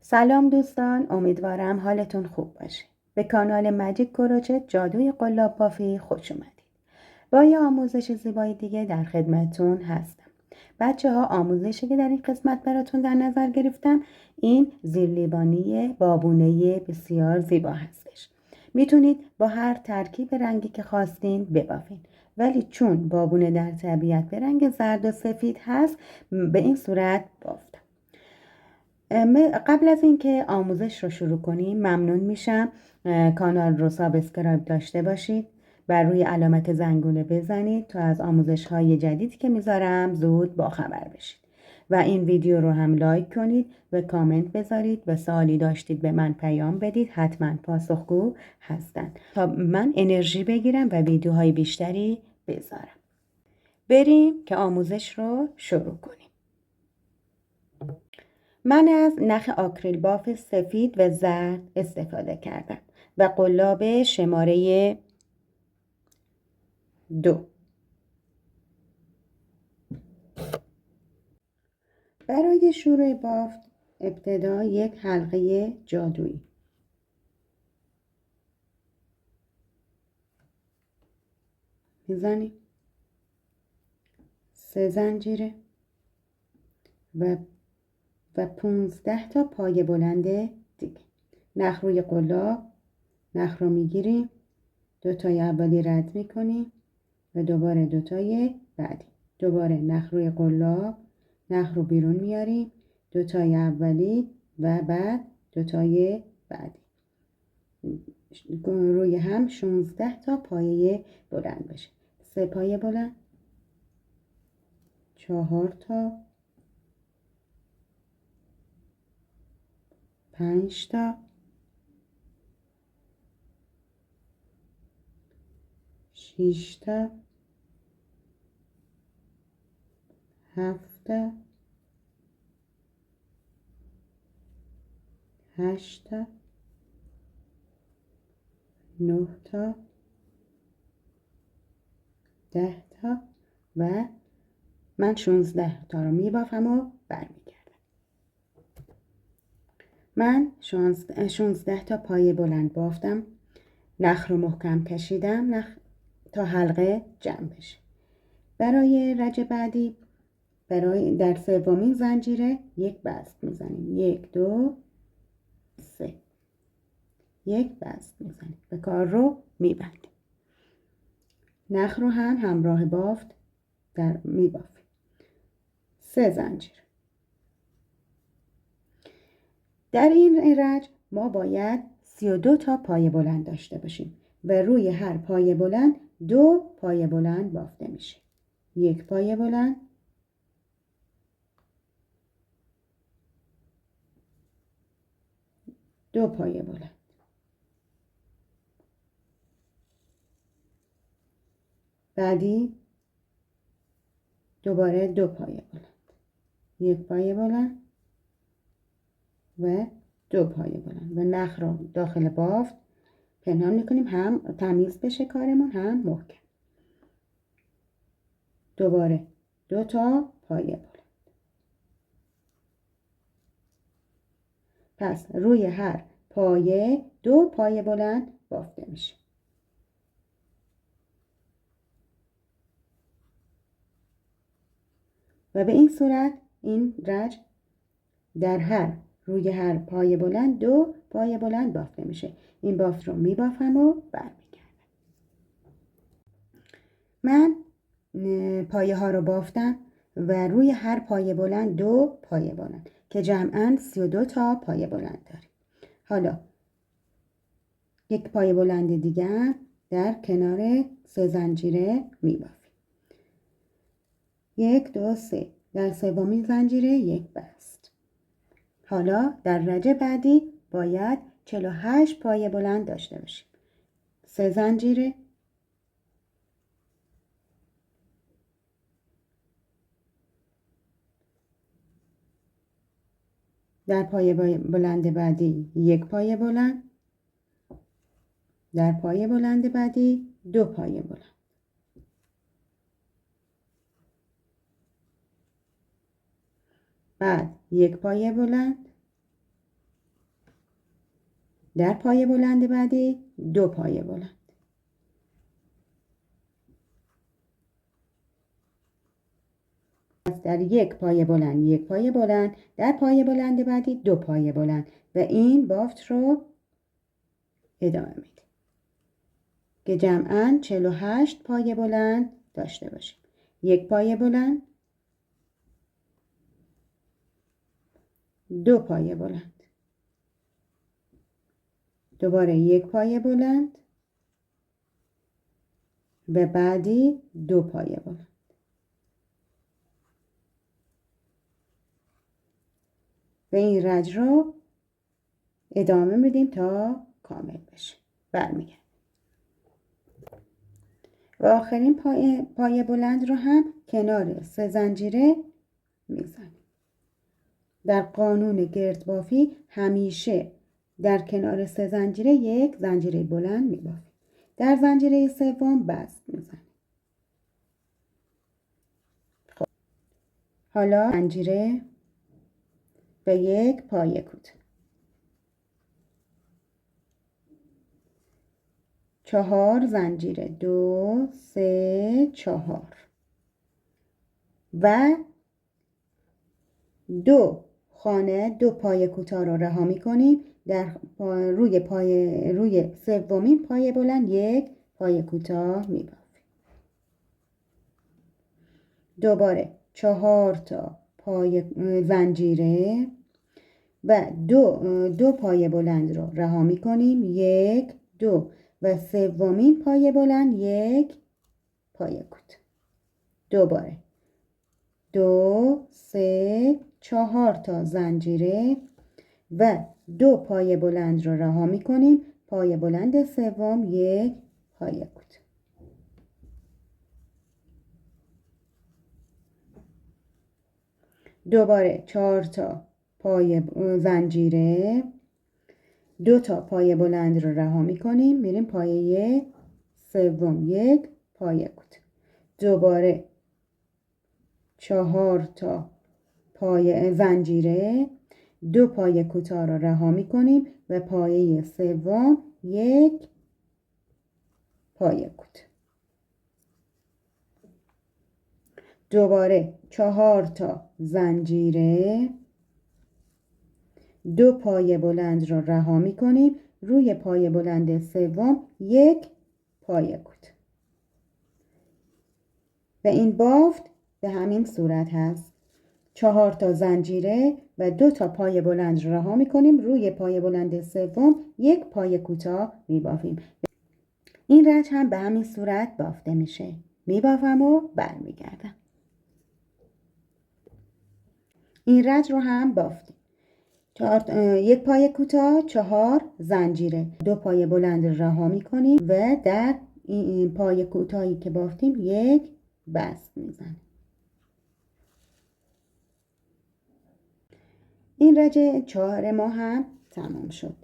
سلام دوستان، امیدوارم حالتون خوب باشه. به کانال مجیک کروچت جادوی قلاب بافی خوش اومدید. با یه آموزش زیبای دیگه در خدمتون هستم. بچه ها، آموزشی که در این قسمت براتون در نظر گرفتم این زیرلیبانی بابونه بسیار زیبا هستش. میتونید با هر ترکیب رنگی که خواستین ببافین، ولی چون بابونه در طبیعت به رنگ زرد و سفید هست به این صورت بافتم. قبل از اینکه آموزش رو شروع کنیم ممنون میشم کانال رو سابسکرایب داشته باشید و روی علامت زنگوله بزنید تا از آموزش های جدیدی که میذارم زود باخبر بشید و این ویدیو رو هم لایک کنید و کامنت بذارید و سوالی داشتید به من پیام بدید. حتما پاسخگو هستم تا من انرژی بگیرم و ویدیوهای بیشتری بذارم. بریم که آموزش رو شروع کنیم. من از نخ آکریل باف سفید و زرد استفاده کردم و قلاب شماره 2. برای شروع بافت ابتدا یک حلقه جادویی میزنیم، 3 زنجیره و 15 تا پایه بلند دیگه. نخ روی قلاب، نخ رو میگیریم، 2 تای اولی رد میکنیم و دوباره 2 تای بعدی. دوباره نخ روی قلاب، نخ رو بیرون میاریم، 2 تای اولی و بعد 2 تای بعدی. روی هم 16 تا پایه بلند بشه. 3 پایه بلند، 4 تا، 5 تا، 6 تا، 7 تا، 8 تا، 9 تا، 10 تا و من 16 تا رو میبافم و برمیگردم. من 16 تا پایه بلند بافتم، نخ رو محکم کشیدم تا حلقه جمع بشه. برای رج بعدی در سومین زنجیره یک بست میزنیم، 1 2 3، یک بست میزنیم و کار رو میبندیم. نخ رو هم همراه بافت در میبافیم، 3 زنجیر. در این رج ما باید 32 تا پایه بلند داشته باشیم و روی هر پایه بلند 2 پایه بلند بافته میشه. 1 پایه بلند، 2 پایه بلند، بعدی دوباره 2 پایه بلند، 1 پایه بلند و 2 پایه بلند و نخ رو داخل بافت پنهان میکنیم هم تمیز بشه کارمون هم محکم. دوباره 2 تا پایه بلند. پس روی هر پایه 2 پایه بلند بافته میشه. و به این صورت این رج روی هر پایه بلند 2 پایه بلند بافته میشه. این بافت رو میبافم و برمیگردم. من پایه ها رو بافتم و روی هر پایه بلند 2 پایه بلند که جمعاً 32 تا پایه بلند داریم. حالا یک پایه بلند دیگر در کنار 3 زنجیره میبافیم. 1 2 3. در سومین زنجیره یک بست. حالا در رج بعدی باید 48 پایه بلند داشته باشیم. 3 زنجیره، در پایه بلند بعدی 1 پایه بلند، در پایه بلند بعدی 2 پایه بلند. بعد 1 پایه بلند، در پایه بلند بعدی 2 پایه بلند. در یک پایه بلند 1 پایه بلند، در پایه بلند بعدی 2 پایه بلند و این بافت رو ادامه میده که جمعاً 48 پایه بلند داشته باشیم. 1 پایه بلند، 2 پایه بلند، دوباره 1 پایه بلند و بعدی 2 پایه بلند. و این رج رو ادامه میدیم تا کامل بشه. برمیگردیم و آخرین پایه بلند رو هم کنار 3 زنجیره میزنیم. در قانون گردبافی همیشه در کنار 3 زنجیره 1 زنجیره بلند میبافیم. در زنجیره سوم بست میزنیم. خب حالا زنجیره و 1 پایه کوتاه، 4 زنجیره، 2 3 4 و 2 خانه 2 پایه کوتاه رو رها می‌کنیم. در روی سومین پایه بلند 1 پایه کوتاه می‌بافیم. دوباره 4 تا پایه زنجیره و 2 پایه بلند رو رها می‌کنیم. 1 2 و سومین پایه بلند 1 پایه کوتاه. دوباره 2 3 4 تا زنجیره و 2 پایه بلند رو رها می‌کنیم. پایه بلند سوم 1 پایه کوتاه. دوباره 4 تا پایه زنجیره، 2 تا پایه بلند رو رها می‌کنیم. میریم پایه سوم 1 پایه کوتاه. دوباره 4 تا پایه زنجیره، 2 پایه کوتاه رو رها می‌کنیم و پایه سوم 1 پایه کوتاه. دوباره 4 تا زنجیره، 2 پایه بلند رو رها می‌کنیم. روی پایه بلند سوم 1 پایه کوتاه. و این بافت به همین صورت هست. 4 تا زنجیره و 2 تا پایه بلند رو رها می‌کنیم. روی پایه بلند سوم 1 پایه کوتاه می‌بافیم. این رج هم به همین صورت بافته میشه. می‌بافم و برمیگردم. این رج رو هم بافتیم. 1 پایه کوتاه، 4 زنجیره، 2 پایه بلند رها می‌کنیم و در این پایه کوتاهی که بافتیم 1 بست می‌زنیم. این رج 4 ما هم تمام شد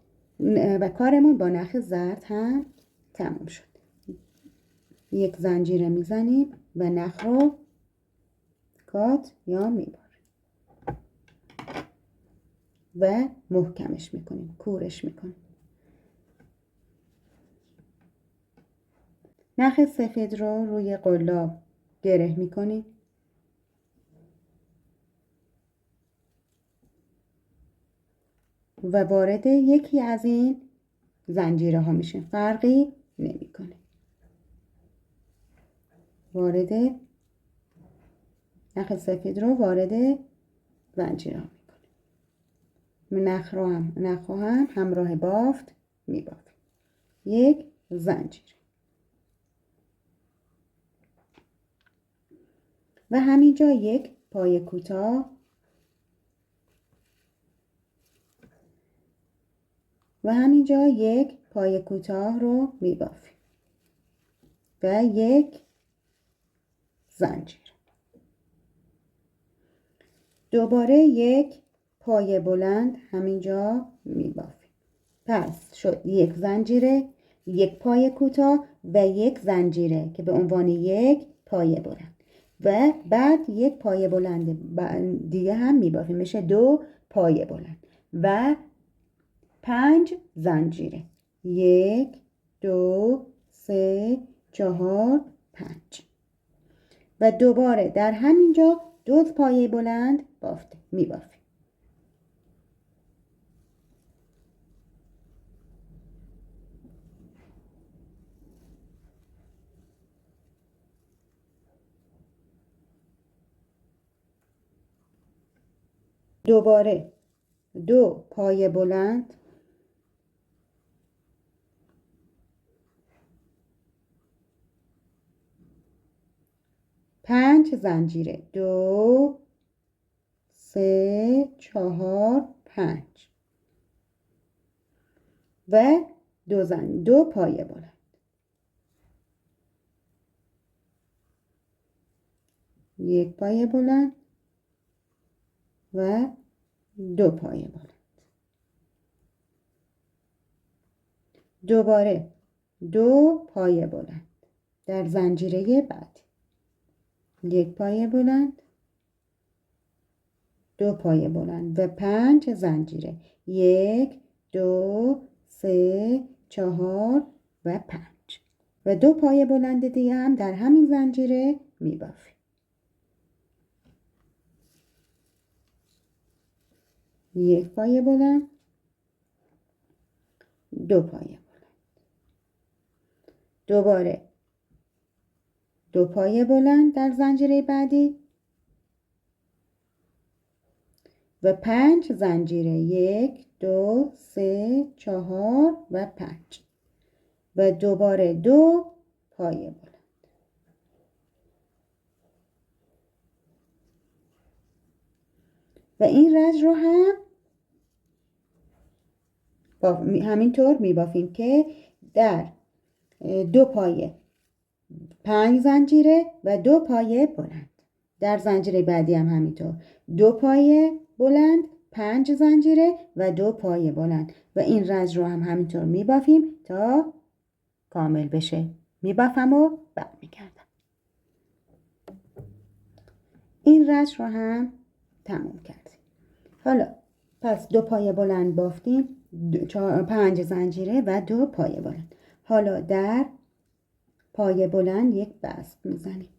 و کارمون با نخ زرد هم تمام شد. 1 زنجیره میزنیم و نخ رو کات یا میباریم و محکمش میکنیم، کورش میکنیم. نخ سفید رو روی قلاب گره میکنیم و وارد یکی از این زنجیره ها میشه. فرقی نمیکنه. وارد نخ سفید رو وارد زنجیره ها میکنیم. نخ رو هم همراه بافت میبافیم. 1 زنجیره و همینجا 1 پایه کوتاه و همینجا 1 پایه کوتاه رو میبافیم و 1 زنجیر. دوباره 1 پایه بلند همینجا میبافیم. پس شد 1 زنجیره، 1 پایه کوتاه و 1 زنجیره که به عنوان 1 پایه بلند و بعد 1 پایه بلند دیگه هم میبافیم، میشه 2 پایه بلند و 5 زنجیره. 1 2 3 4 5 و دوباره در همینجا 2 پایه بلند میبافیم. دوباره 2 پایه بلند، 5 زنجیره. 2 3 4 5 و 2 پایه بلند. 1 پایه بلند و 2 پایه بلند. دوباره 2 پایه بلند در زنجیره بعدی. 1 پایه بلند، 2 پایه بلند و 5 زنجیره. 1 2 3 4 و 5 و 2 پایه بلند دیگه هم در همین زنجیره میبافیم. 1 پایه بلند، 2 پایه بلند. دوباره 2 پایه بلند در زنجیره بعدی و 5 زنجیره. 1 2 3 4 و 5 و دوباره 2 پایه بلند. و این رج رو هم همینطور میبافیم که در 2 پایه 5 زنجیره و 2 پایه بلند. در زنجیره بعدی هم همینطور 2 پایه بلند، 5 زنجیره و 2 پایه بلند و این رج رو هم همینطور میبافیم تا کامل بشه. میبافم و برمیگردم. این رج رو هم تموم کردیم. حالا پس 2 پایه بلند بافتیم، 5 زنجیره و 2 پایه بلند. حالا در پایه بلند یک بست میزنیم.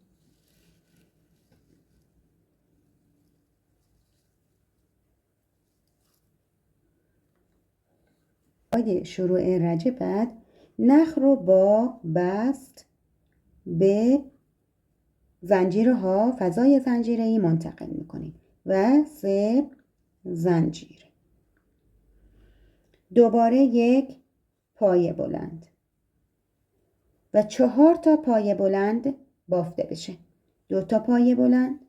برای شروع رج بعد نخ رو با بست به زنجیرها، فضای زنجیره‌ای منتقل میکنیم و 3 زنجیره. دوباره 1 پایه بلند و 4 تا پایه بلند بافته بشه. 2 تا پایه بلند،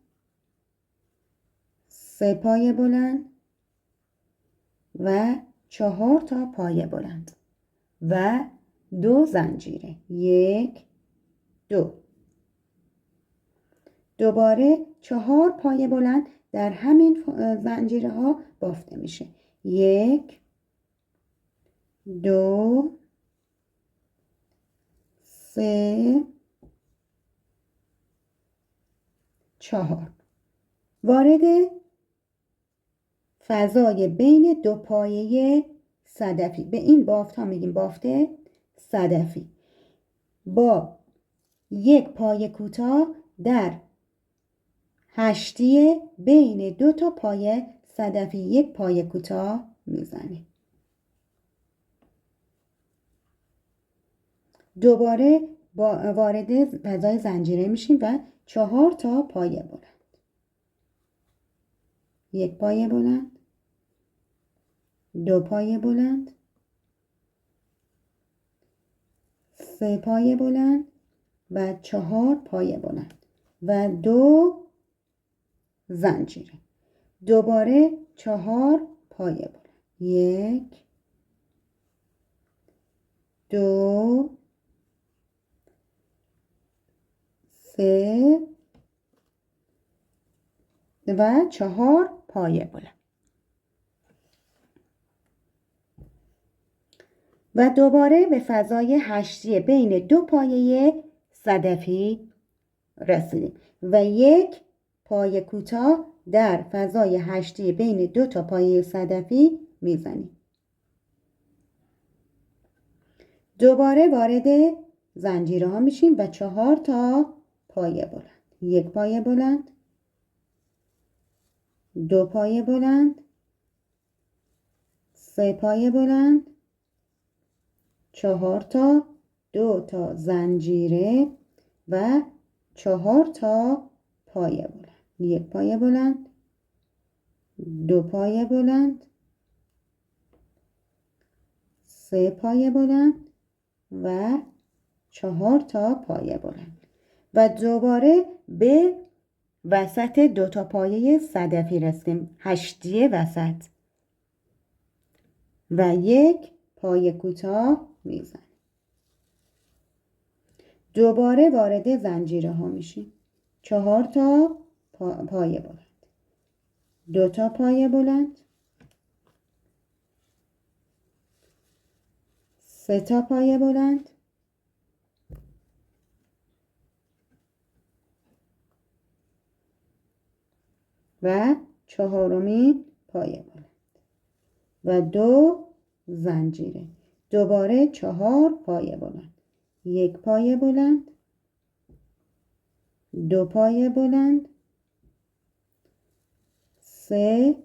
3 پایه بلند و 4 تا پایه بلند و 2 زنجیره. 1 2. دوباره 4 پایه بلند در همین زنجیره ها بافته میشه. 1 2 3 4. وارد فضای بین 2 پایه صدفی، به این بافت ها میگیم بافت صدفی، با 1 پایه کوتاه در هشتی بین 2 تا پایه صدفی 1 پایه کوتاه میزنیم. دوباره وارد فضای زنجیره میشیم و 4 تا پایه بلند. 1 پایه بلند، 2 پایه بلند، 3 پایه بلند و 4 پایه بلند و 2 زنجیره. دوباره 4 پایه بلند. 1 2 3 و 4 پایه بلند و دوباره به فضای هشتی بین 2 پایه صدفی رسیدیم و 1 پایه کوتاه در فضای هشتی بین 2 تا پایه صدفی میزنیم. دوباره وارد زنجیره ها میشیم و 4 تا پایه بلند. 1 پایه بلند، 2 پایه بلند، 3 پایه بلند، 4 تا 2 تا زنجیره و 4 تا پایه بلند. 1 پایه بلند، 2 پایه بلند، 3 پایه بلند و 4 تا پایه بلند و دوباره به وسط 2 تا پایه صدفی رسیم، هشتی وسط و 1 پایه کوتاه میزنیم. دوباره وارد زنجیره ها میشیم. 4 تا پایه بلند، 2 تا پایه بلند، 3 تا پایه بلند و 4مین پایه بلند و 2 زنجیره. دوباره 4 پایه بلند، 1 پایه بلند، 2 پایه بلند، 3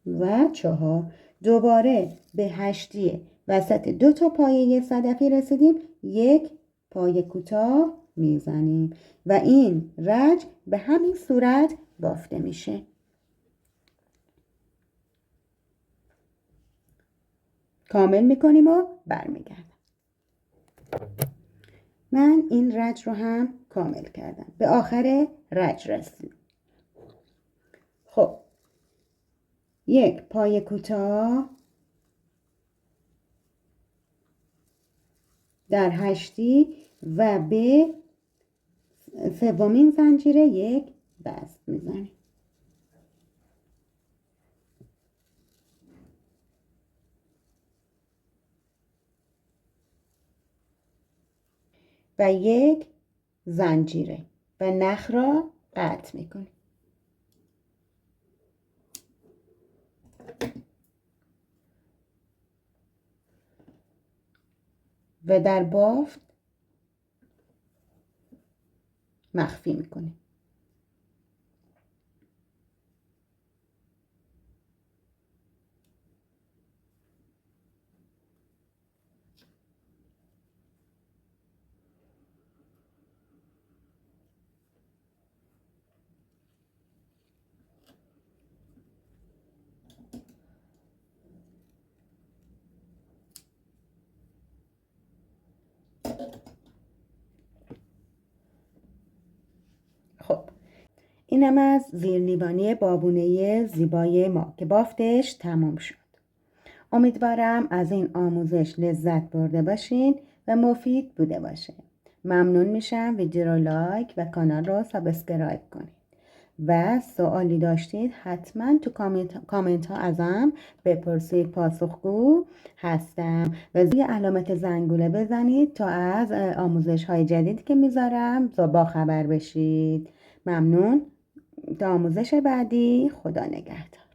و 4. دوباره به هشتی وسط 2 تا پایه صدفی رسیدیم، 1 پایه کوتاه میزنیم و این رج به همین صورت بافته میشه. کامل میکنیم و برمیگردم. من این رج رو هم کامل کردم. به آخر رج رسیدم. خب 1 پایه کوتاه در هشتی و به 3مین زنجیره 1 بست میزنیم. و 1 زنجیره و نخ را قطع میکنیم. و در بافت مخفی میکنیم. خب اینم از زیرلیوانی بابونه زیبای ما که بافتش تموم شد. امیدوارم از این آموزش لذت برده باشین و مفید بوده باشه. ممنون میشم ویدیو رو لایک و کانال رو سابسکرایب کنید و سوالی داشتید حتما تو کامنت ها ازم بپرسید، پاسخگو هستم و روی علامت زنگوله بزنید تا از آموزش های جدید که میذارم با خبر بشید. ممنون. تا آموزش بعدی، خدا نگهدار.